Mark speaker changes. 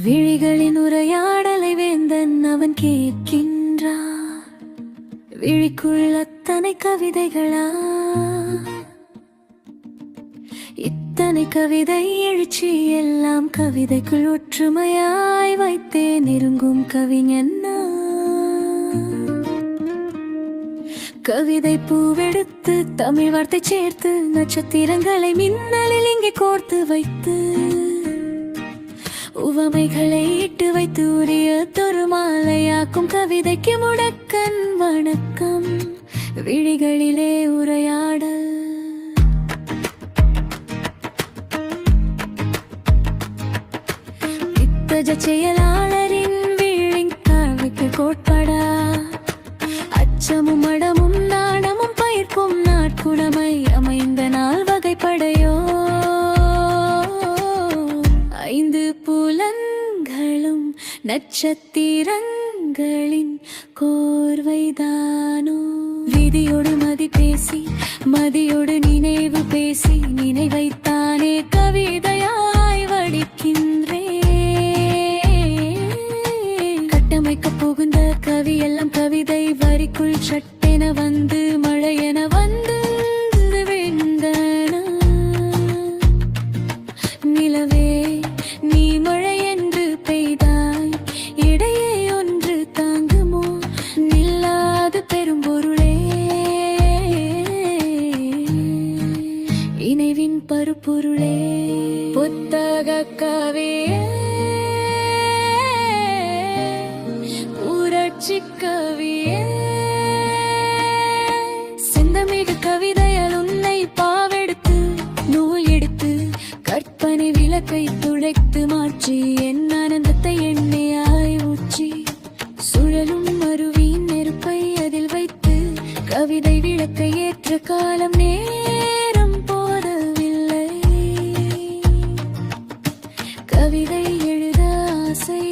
Speaker 1: விழிகளின் உரையாடலை வேந்தன் அவன் கேட்கின்றான். விழிக்குள் அத்தனை கவிதைகளா, இத்தனை கவிதை எழுச்சி எல்லாம் கவிதைக்குள் ஒற்றுமையாய் வைத்தே நெருங்கும் கவிஞன். கவிதை பூவெடுத்து தமிழ் வார்த்தை சேர்த்து நட்சத்திரங்களை மின்னலில் இங்கே கோர்த்து வைத்து உவமைகளை இட்டு வைத்து உரிய தொருமாலையாக்கும் கவிதைக்கு முடக்கன் வணக்கம். விழிகளிலே உரையாடல், இத்தஜ செயலாளரின் விழிங்காவிக்கு கோட்படா அச்சமும் மடமும் நாணமும் பயிர்க்கும் நாட்குணமை அமைந்த நாள் வகைப்படையோ. ஐந்து புலன்களும் நட்சத்திரங்களின் கோர்வைதானோ. விதியோடு மதி பேசி மதியோடு நினைவு பேசி நினைவைத்தானே கவிதையாய் வடிக்கின்றே. கட்டமைக்க புகுந்த கவி எல்லாம் கவிதை வரிக்குள் சட்டென வந்து மழையென வந்து விழுந்தன. நிலவே நீ மழை என்று பெய்தாய், இடையே ஒன்று தாங்குமோ நில்லாது பெரும்பொருளே. இணைவின் பருப்பொருளே புத்தக கவியே, கவியே செந்தமிகு கவிதையால் உன்னை பாவெடுத்து நூல் எடுத்து கற்பனை விளக்கை துடைத்து மாற்றி என் ஆனந்தத்தை எண்ணெயாய் ஊற்றி சுழலும் அருவியின் நெருப்பை அதில் வைத்து கவிதை விளக்கை ஏற்ற காலம் நேரம் போதவில்லை. கவிதை எழுத ஆசை